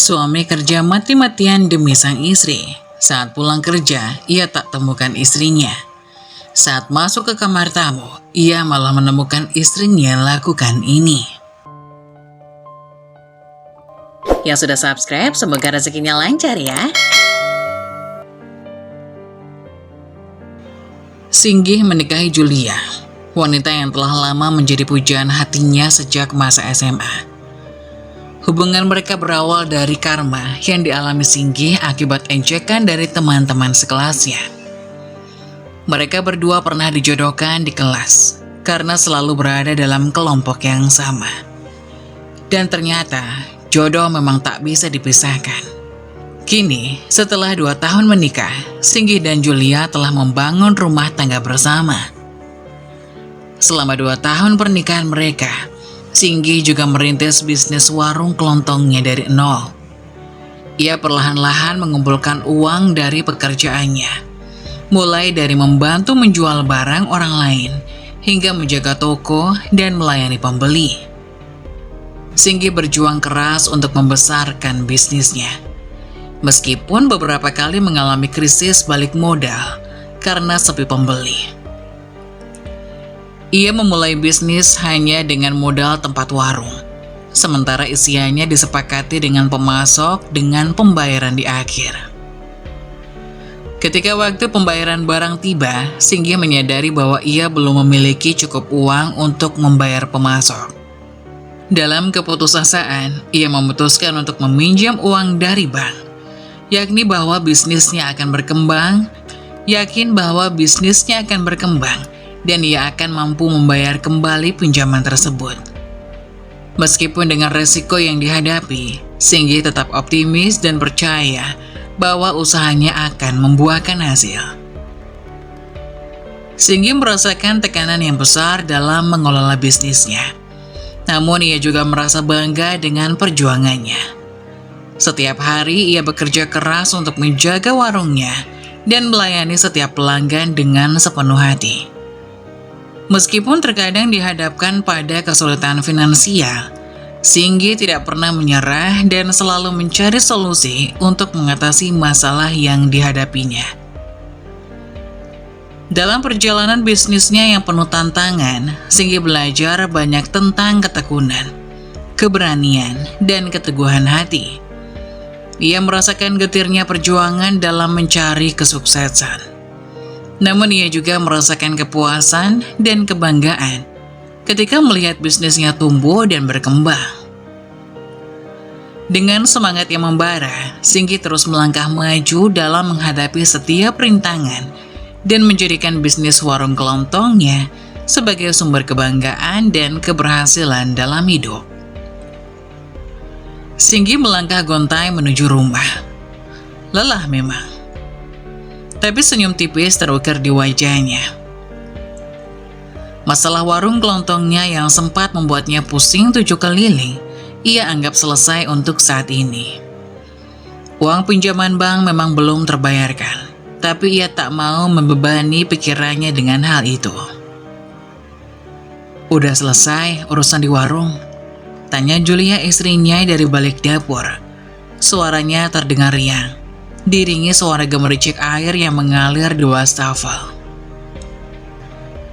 Suami kerja mati-matian demi sang istri. Saat pulang kerja, ia tak temukan istrinya. Saat masuk ke kamar tamu, ia malah menemukan istrinya lakukan ini. Yang sudah subscribe, semoga rezekinya lancar ya. Singgih menikahi Julia, wanita yang telah lama menjadi pujaan hatinya sejak masa SMA. Hubungan mereka berawal dari karma yang dialami Singgih akibat ejekan dari teman-teman sekelasnya. Mereka berdua pernah dijodohkan di kelas karena selalu berada dalam kelompok yang sama. Dan ternyata jodoh memang tak bisa dipisahkan. Kini, setelah 2 tahun menikah, Singgih dan Julia telah membangun rumah tangga bersama. Selama 2 tahun pernikahan mereka, Singgih juga merintis bisnis warung kelontongnya dari nol. Ia perlahan-lahan mengumpulkan uang dari pekerjaannya, mulai dari membantu menjual barang orang lain, hingga menjaga toko dan melayani pembeli. Singgih berjuang keras untuk membesarkan bisnisnya. Meskipun beberapa kali mengalami krisis balik modal karena sepi pembeli. Ia memulai bisnis hanya dengan modal tempat warung, sementara isiannya disepakati dengan pemasok dengan pembayaran di akhir. Ketika waktu pembayaran barang tiba, Singgih menyadari bahwa ia belum memiliki cukup uang untuk membayar pemasok. Dalam keputusasaan, ia memutuskan untuk meminjam uang dari bank, yakin bahwa bisnisnya akan berkembang, dan ia akan mampu membayar kembali pinjaman tersebut. Meskipun dengan resiko yang dihadapi, Singgih tetap optimis dan percaya bahwa usahanya akan membuahkan hasil. Singgih merasakan tekanan yang besar dalam mengelola bisnisnya. Namun ia juga merasa bangga dengan perjuangannya. Setiap hari ia bekerja keras untuk menjaga warungnya dan melayani setiap pelanggan dengan sepenuh hati. Meskipun terkadang dihadapkan pada kesulitan finansial, Singgih tidak pernah menyerah dan selalu mencari solusi untuk mengatasi masalah yang dihadapinya. Dalam perjalanan bisnisnya yang penuh tantangan, Singgih belajar banyak tentang ketekunan, keberanian, dan keteguhan hati. Ia merasakan getirnya perjuangan dalam mencari kesuksesan. Namun ia juga merasakan kepuasan dan kebanggaan ketika melihat bisnisnya tumbuh dan berkembang. Dengan semangat yang membara, Singgih terus melangkah maju dalam menghadapi setiap rintangan dan menjadikan bisnis warung kelontongnya sebagai sumber kebanggaan dan keberhasilan dalam hidup. Singgih melangkah gontai menuju rumah. Lelah memang, tapi senyum tipis terukir di wajahnya. Masalah warung kelontongnya yang sempat membuatnya pusing 7 keliling, ia anggap selesai untuk saat ini. Uang pinjaman bank memang belum terbayarkan, tapi ia tak mau membebani pikirannya dengan hal itu. "Udah selesai urusan di warung?" tanya Julia istrinya dari balik dapur. Suaranya terdengar riang, diiringi suara gemericik air yang mengalir di wastafel.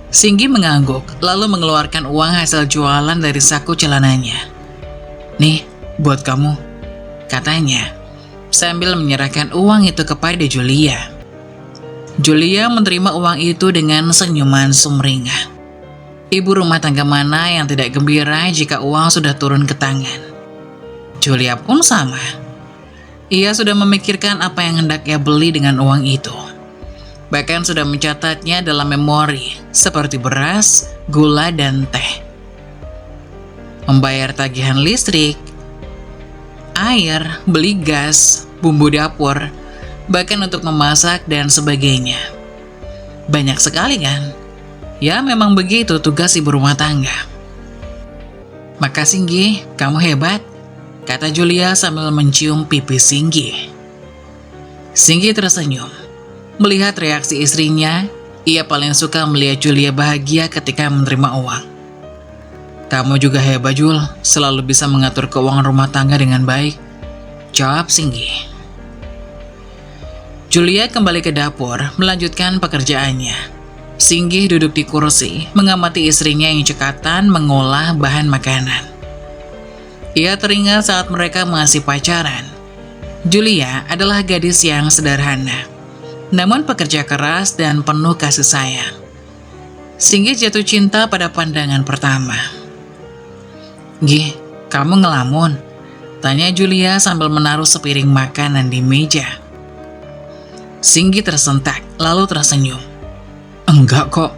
Singgih mengangguk, lalu mengeluarkan uang hasil jualan dari saku celananya. "Nih, buat kamu," katanya, sambil menyerahkan uang itu kepada Julia. Julia menerima uang itu dengan senyuman sumringah. Ibu rumah tangga mana yang tidak gembira jika uang sudah turun ke tangan? Julia pun sama. Ia sudah memikirkan apa yang hendak ia beli dengan uang itu. Bahkan sudah mencatatnya dalam memori, seperti beras, gula, dan teh. Membayar tagihan listrik, air, beli gas, bumbu dapur, bahkan untuk memasak dan sebagainya. Banyak sekali kan? Ya memang begitu tugas ibu rumah tangga. "Makasih Singgih, kamu hebat," kata Julia sambil mencium pipi Singgih. Singgih tersenyum. Melihat reaksi istrinya, ia paling suka melihat Julia bahagia ketika menerima uang. "Kamu juga hebat Jul, selalu bisa mengatur keuangan rumah tangga dengan baik. jawab Singgi. Julia kembali ke dapur, melanjutkan pekerjaannya. Singgi duduk di kursi, mengamati istrinya yang cekatan mengolah bahan makanan. Ia teringat saat mereka masih pacaran. Julia adalah gadis yang sederhana, namun pekerja keras dan penuh kasih sayang. Singgi jatuh cinta pada pandangan pertama. "Gih, kamu ngelamun?" tanya Julia sambil menaruh sepiring makanan di meja. Singgi tersentak, lalu tersenyum. "Enggak kok,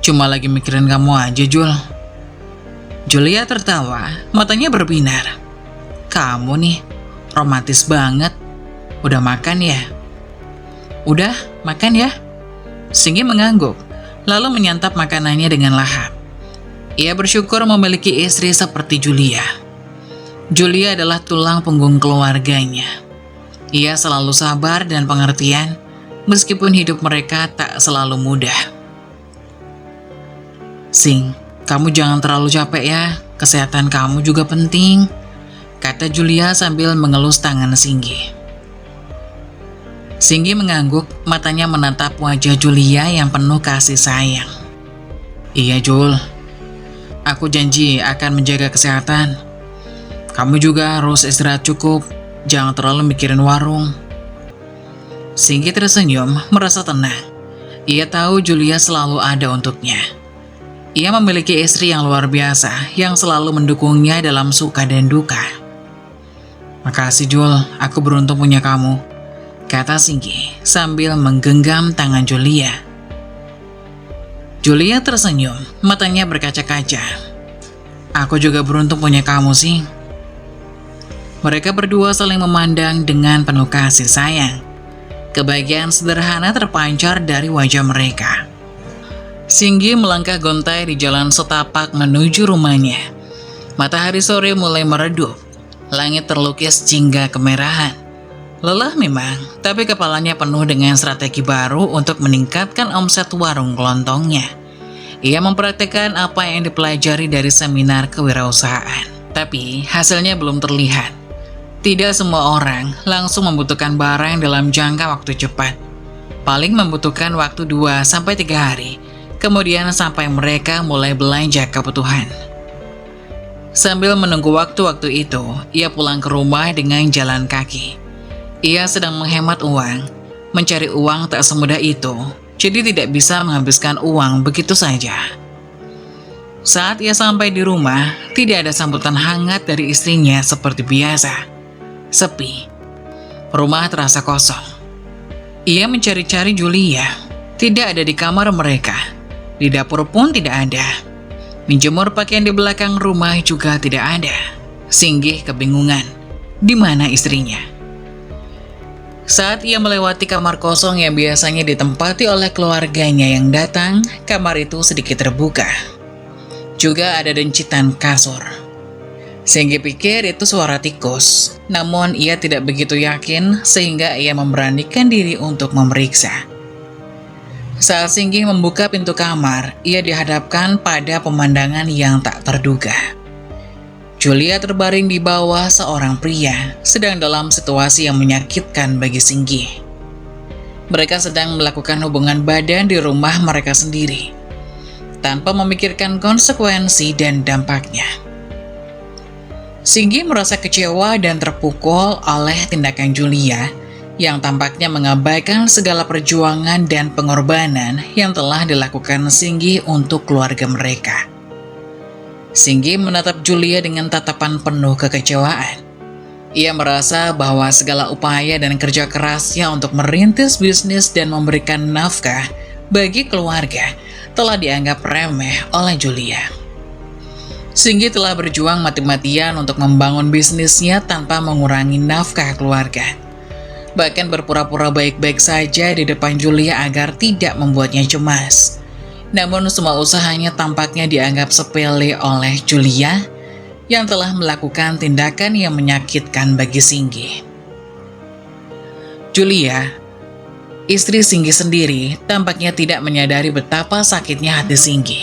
cuma lagi mikirin kamu aja, Jul." Julia tertawa, matanya berbinar. "Kamu nih, romantis banget. Udah makan ya?" "Udah, makan ya." Singgi mengangguk, lalu menyantap makanannya dengan lahap. Ia bersyukur memiliki istri seperti Julia. Julia adalah tulang punggung keluarganya. Ia selalu sabar dan pengertian, meskipun hidup mereka tak selalu mudah. "Sing, kamu jangan terlalu capek ya, kesehatan kamu juga penting," kata Julia sambil mengelus tangan Singgi. Singgi mengangguk, matanya menatap wajah Julia yang penuh kasih sayang. "Iya Jul, aku janji akan menjaga kesehatan. Kamu juga harus istirahat cukup, jangan terlalu mikirin warung." Singgi tersenyum, merasa tenang. Ia tahu Julia selalu ada untuknya. Ia memiliki istri yang luar biasa, yang selalu mendukungnya dalam suka dan duka. "Makasih Jul, aku beruntung punya kamu," kata Singgi sambil menggenggam tangan Julia. Julia tersenyum, matanya berkaca-kaca. "Aku juga beruntung punya kamu, Sing." Mereka berdua saling memandang dengan penuh kasih sayang. Kebahagiaan sederhana terpancar dari wajah mereka. Singgi melangkah gontai di jalan setapak menuju rumahnya. Matahari sore mulai meredup. Langit terlukis jingga kemerahan. Lelah memang, tapi kepalanya penuh dengan strategi baru untuk meningkatkan omset warung kelontongnya. Ia mempraktikkan apa yang dipelajari dari seminar kewirausahaan, tapi hasilnya belum terlihat. Tidak semua orang langsung membutuhkan barang dalam jangka waktu cepat. Paling membutuhkan waktu 2-3 hari, kemudian sampai mereka mulai belanja kebutuhan. Sambil menunggu waktu-waktu itu, ia pulang ke rumah dengan jalan kaki. Ia sedang menghemat uang. Mencari uang tak semudah itu, jadi tidak bisa menghabiskan uang begitu saja. Saat ia sampai di rumah, tidak ada sambutan hangat dari istrinya seperti biasa. Sepi. Rumah terasa kosong. Ia mencari-cari Julia. Tidak ada di kamar mereka. Di dapur pun tidak ada. Menjemur pakaian di belakang rumah juga tidak ada. Singgi kebingungan. Di mana istrinya? Saat ia melewati kamar kosong yang biasanya ditempati oleh keluarganya yang datang, kamar itu sedikit terbuka. Juga ada dencitan kasur. Singgi pikir itu suara tikus, namun ia tidak begitu yakin sehingga ia memberanikan diri untuk memeriksa. Saat Singgi membuka pintu kamar, ia dihadapkan pada pemandangan yang tak terduga. Julia terbaring di bawah seorang pria, sedang dalam situasi yang menyakitkan bagi Singgi. Mereka sedang melakukan hubungan badan di rumah mereka sendiri, tanpa memikirkan konsekuensi dan dampaknya. Singgi merasa kecewa dan terpukul oleh tindakan Julia yang tampaknya mengabaikan segala perjuangan dan pengorbanan yang telah dilakukan Singgi untuk keluarga mereka. Singgi menatap Julia dengan tatapan penuh kekecewaan. Ia merasa bahwa segala upaya dan kerja kerasnya untuk merintis bisnis dan memberikan nafkah bagi keluarga telah dianggap remeh oleh Julia. Singgi telah berjuang mati-matian untuk membangun bisnisnya tanpa mengurangi nafkah keluarga. Bahkan berpura-pura baik-baik saja di depan Julia agar tidak membuatnya cemas. Namun semua usahanya tampaknya dianggap sepele oleh Julia yang telah melakukan tindakan yang menyakitkan bagi Singgi. Julia, istri Singgi sendiri, tampaknya tidak menyadari betapa sakitnya hati Singgi.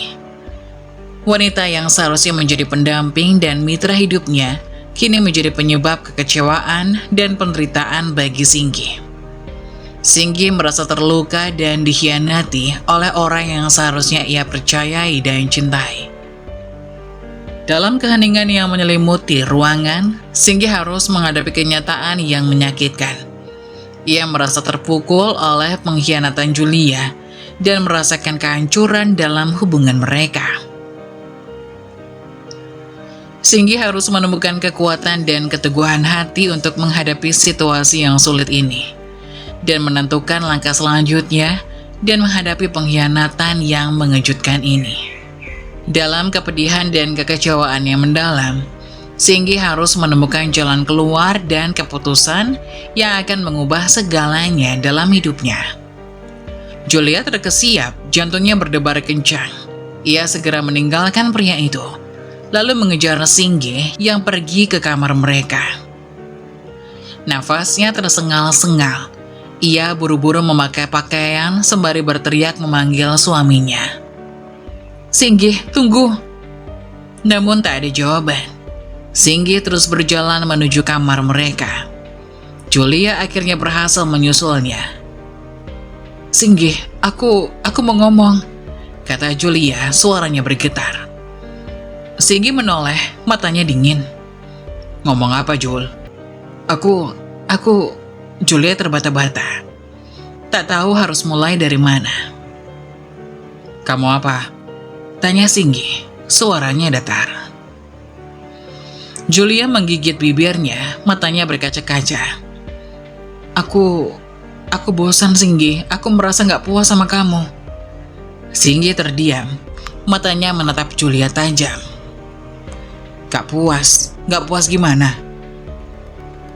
Wanita yang seharusnya menjadi pendamping dan mitra hidupnya kini menjadi penyebab kekecewaan dan penderitaan bagi Singgi. Singgi merasa terluka dan dikhianati oleh orang yang seharusnya ia percayai dan cintai. Dalam keheningan yang menyelimuti ruangan, Singgi harus menghadapi kenyataan yang menyakitkan. Ia merasa terpukul oleh pengkhianatan Julia dan merasakan kehancuran dalam hubungan mereka. Singgi harus menemukan kekuatan dan keteguhan hati untuk menghadapi situasi yang sulit ini, dan menentukan langkah selanjutnya dan menghadapi pengkhianatan yang mengejutkan ini. Dalam kepedihan dan kekecewaan yang mendalam, Singgi harus menemukan jalan keluar dan keputusan yang akan mengubah segalanya dalam hidupnya. Julia terkesiap, jantungnya berdebar kencang. Ia segera meninggalkan pria itu, lalu mengejar Singgi yang pergi ke kamar mereka. Nafasnya tersengal-sengal. Ia buru-buru memakai pakaian sembari berteriak memanggil suaminya. "Singgi, tunggu!" Namun tak ada jawaban. Singgi terus berjalan menuju kamar mereka. Julia akhirnya berhasil menyusulnya. "Singgi, aku mau ngomong," kata Julia, suaranya bergetar. Singgi menoleh, matanya dingin. "Ngomong apa, Jul?" Aku Julia terbata-bata. Tak tahu harus mulai dari mana. "Kamu apa?" tanya Singgi, suaranya datar. Julia menggigit bibirnya, matanya berkaca-kaca. Aku bosan, Singgi. Aku merasa gak puas sama kamu." Singgi terdiam, matanya menatap Julia tajam. "Gak puas? Gak puas gimana?"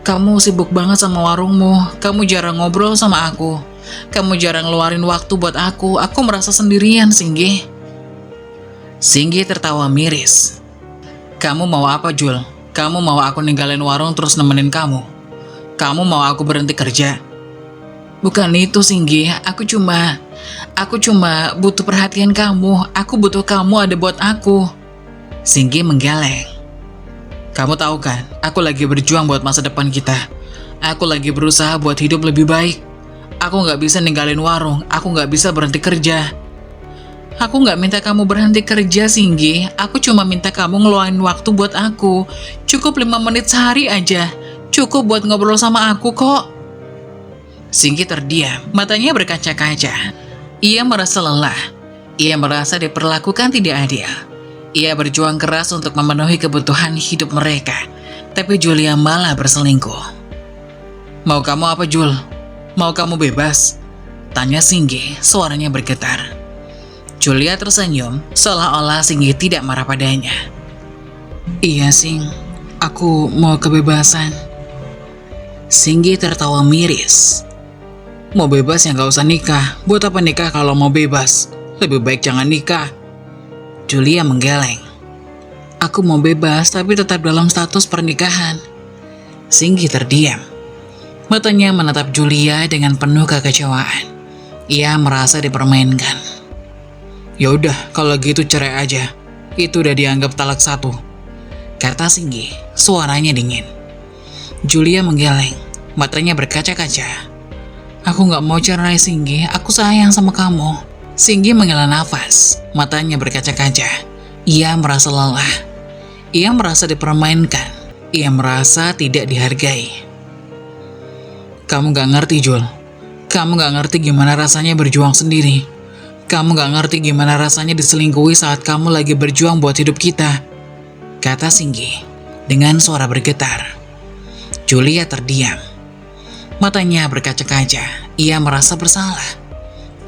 "Kamu sibuk banget sama warungmu, kamu jarang ngobrol sama aku, kamu jarang ngeluarin waktu buat aku merasa sendirian, Singgi." Singgi tertawa miris. "Kamu mau apa, Jul? Kamu mau aku ninggalin warung terus nemenin kamu? Kamu mau aku berhenti kerja?" "Bukan itu, Singgi, aku cuma butuh perhatian kamu, aku butuh kamu ada buat aku." Singgi menggeleng. "Kamu tahu kan, aku lagi berjuang buat masa depan kita. Aku lagi berusaha buat hidup lebih baik. Aku gak bisa ninggalin warung, aku gak bisa berhenti kerja." "Aku gak minta kamu berhenti kerja, Singgi. Aku cuma minta kamu ngeluangin waktu buat aku. Cukup 5 menit sehari aja. Cukup buat ngobrol sama aku kok." Singgi terdiam, matanya berkaca-kaca. Ia merasa lelah. Ia merasa diperlakukan tidak adil. Ia berjuang keras untuk memenuhi kebutuhan hidup mereka, tapi Julia malah berselingkuh. "Mau kamu apa, Jul? Mau kamu bebas?" tanya Singgi, suaranya bergetar. Julia tersenyum, seolah-olah Singgi tidak marah padanya. "Iya, Sing. Aku mau kebebasan." Singgi tertawa miris. "Mau bebas ya gak usah nikah. Buat apa nikah kalau mau bebas? Lebih baik jangan nikah." Julia menggeleng. "Aku mau bebas tapi tetap dalam status pernikahan." Singgi terdiam. Matanya menatap Julia dengan penuh kekecewaan. Ia merasa dipermainkan. "Ya udah, kalau gitu cerai aja. Itu udah dianggap talak 1, kata Singgi, suaranya dingin. Julia menggeleng, matanya berkaca-kaca. "Aku gak mau cerai, Singgi. Aku sayang sama kamu." Singgi menghela nafas, matanya berkaca-kaca. Ia merasa lelah. Ia merasa dipermainkan. Ia merasa tidak dihargai. "Kamu gak ngerti, Jul. Kamu gak ngerti gimana rasanya berjuang sendiri. Kamu gak ngerti gimana rasanya diselingkuhi saat kamu lagi berjuang buat hidup kita," kata Singgi dengan suara bergetar. Julia terdiam. Matanya berkaca-kaca. Ia merasa bersalah.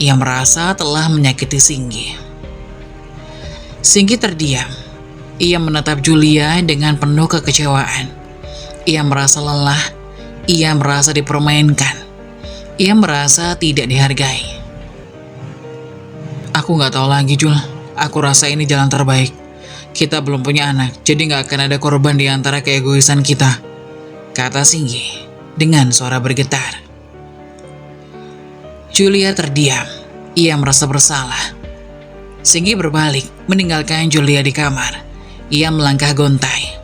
Ia merasa telah menyakiti Singgi. Singgi terdiam. Ia menatap Julia dengan penuh kekecewaan. Ia merasa lelah. Ia merasa dipermainkan. Ia merasa tidak dihargai. "Aku gak tahu lagi, Jul. Aku rasa ini jalan terbaik. Kita belum punya anak, jadi gak akan ada korban di antara keegoisan kita," kata Singgi dengan suara bergetar. Julia terdiam. Ia merasa bersalah. Singgi berbalik, meninggalkan Julia di kamar. Ia melangkah gontai.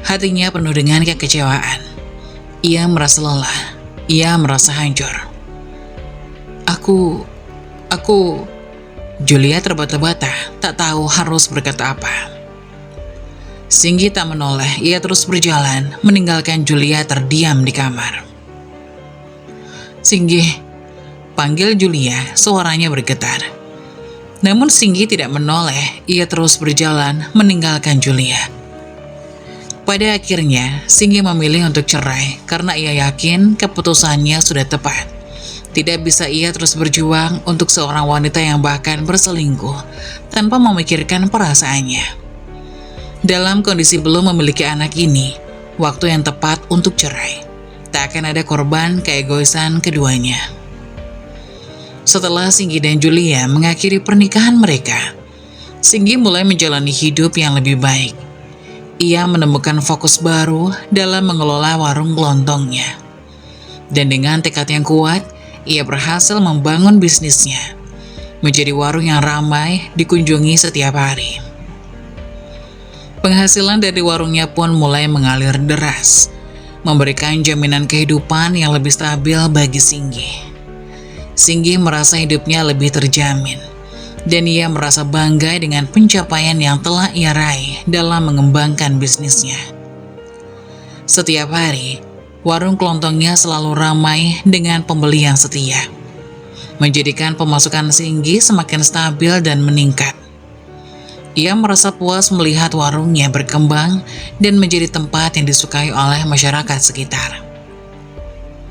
Hatinya penuh dengan kekecewaan. Ia merasa lelah. Ia merasa hancur. Aku... Julia terbata-bata, tak tahu harus berkata apa. Singgi tak menoleh, ia terus berjalan, meninggalkan Julia terdiam di kamar. Singgi, panggil Julia, suaranya bergetar. Namun Singgi tidak menoleh, ia terus berjalan, meninggalkan Julia. Pada akhirnya, Singgi memilih untuk cerai karena ia yakin keputusannya sudah tepat. Tidak bisa ia terus berjuang untuk seorang wanita yang bahkan berselingkuh tanpa memikirkan perasaannya. Dalam kondisi belum memiliki anak ini, waktu yang tepat untuk cerai. Tak akan ada korban keegoisan keduanya. Setelah Singgi dan Julia mengakhiri pernikahan mereka, Singgi mulai menjalani hidup yang lebih baik. Ia menemukan fokus baru dalam mengelola warung kelontongnya. Dan dengan tekad yang kuat, ia berhasil membangun bisnisnya, menjadi warung yang ramai dikunjungi setiap hari. Penghasilan dari warungnya pun mulai mengalir deras, memberikan jaminan kehidupan yang lebih stabil bagi Singgi. Singgi merasa hidupnya lebih terjamin, dan ia merasa bangga dengan pencapaian yang telah ia raih dalam mengembangkan bisnisnya. Setiap hari, warung kelontongnya selalu ramai dengan pembeli yang setia, menjadikan pemasukan Singgi semakin stabil dan meningkat. Ia merasa puas melihat warungnya berkembang dan menjadi tempat yang disukai oleh masyarakat sekitar.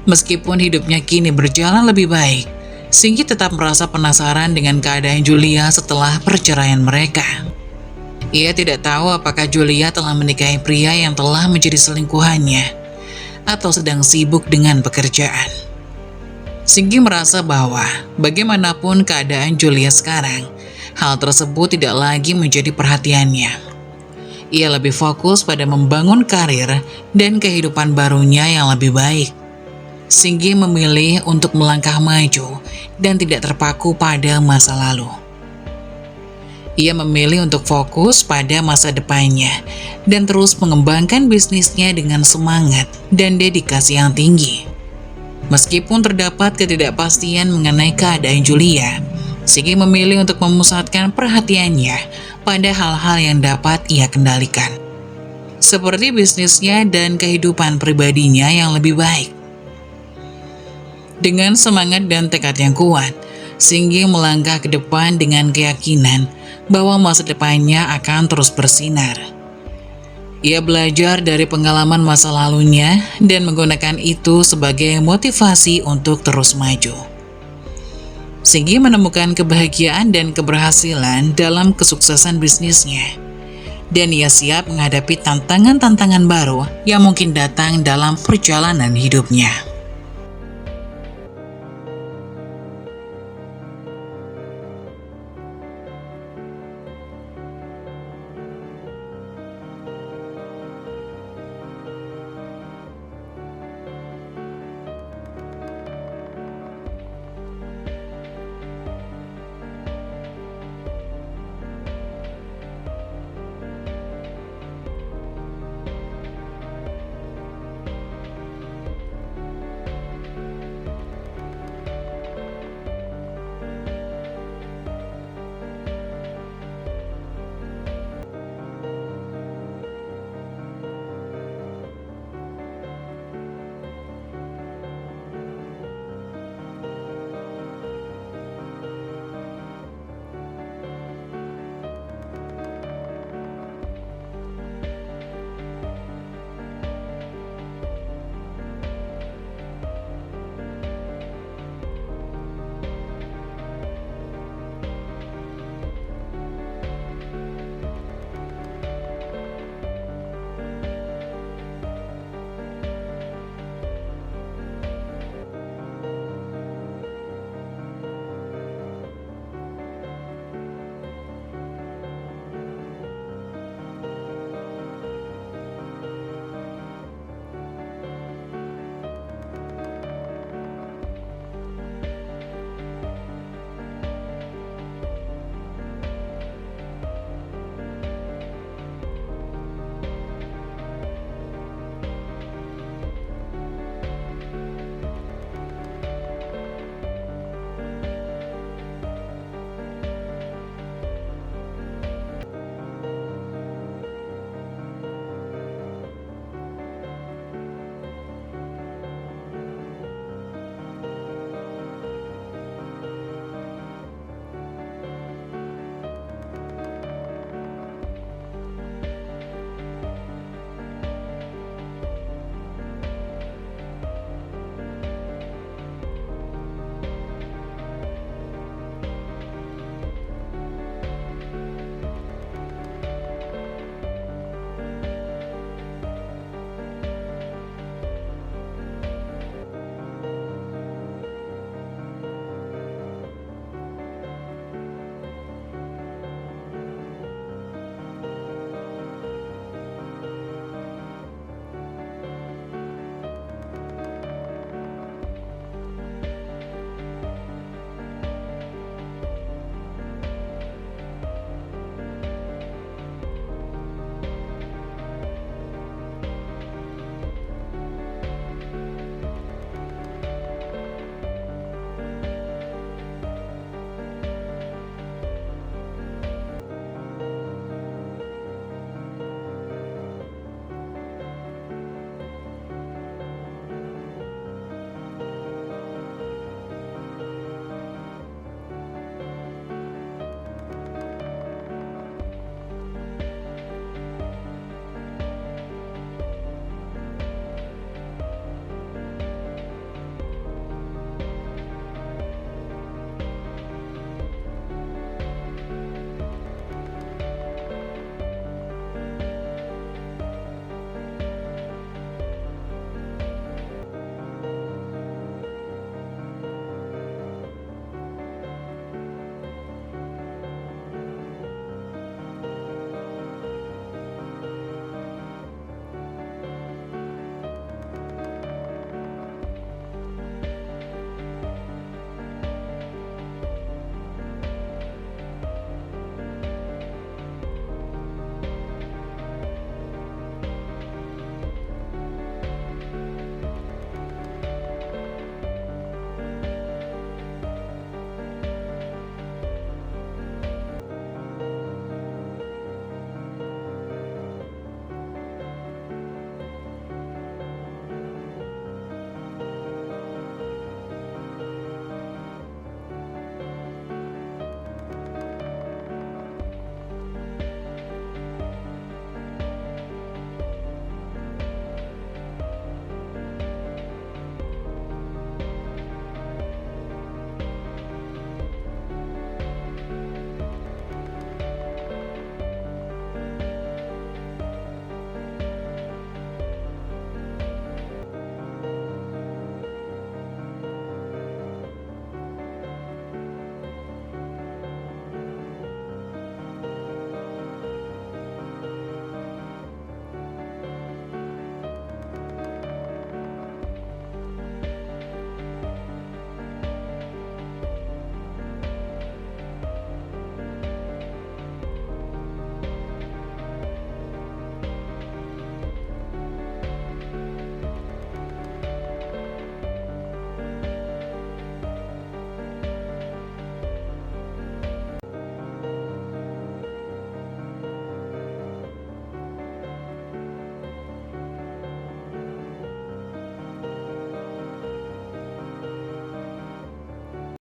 Meskipun hidupnya kini berjalan lebih baik, Singgi tetap merasa penasaran dengan keadaan Julia setelah perceraian mereka. Ia tidak tahu apakah Julia telah menikahi pria yang telah menjadi selingkuhannya atau sedang sibuk dengan pekerjaan. Singgi merasa bahwa bagaimanapun keadaan Julia sekarang, hal tersebut tidak lagi menjadi perhatiannya. Ia lebih fokus pada membangun karir dan kehidupan barunya yang lebih baik. Singgi memilih untuk melangkah maju dan tidak terpaku pada masa lalu. Ia memilih untuk fokus pada masa depannya dan terus mengembangkan bisnisnya dengan semangat dan dedikasi yang tinggi. Meskipun terdapat ketidakpastian mengenai keadaan Julia, Singgi memilih untuk memusatkan perhatiannya pada hal-hal yang dapat ia kendalikan, seperti bisnisnya dan kehidupan pribadinya yang lebih baik. Dengan semangat dan tekad yang kuat, Singgi melangkah ke depan dengan keyakinan bahwa masa depannya akan terus bersinar. Ia belajar dari pengalaman masa lalunya dan menggunakan itu sebagai motivasi untuk terus maju. Singgi menemukan kebahagiaan dan keberhasilan dalam kesuksesan bisnisnya, dan ia siap menghadapi tantangan-tantangan baru yang mungkin datang dalam perjalanan hidupnya.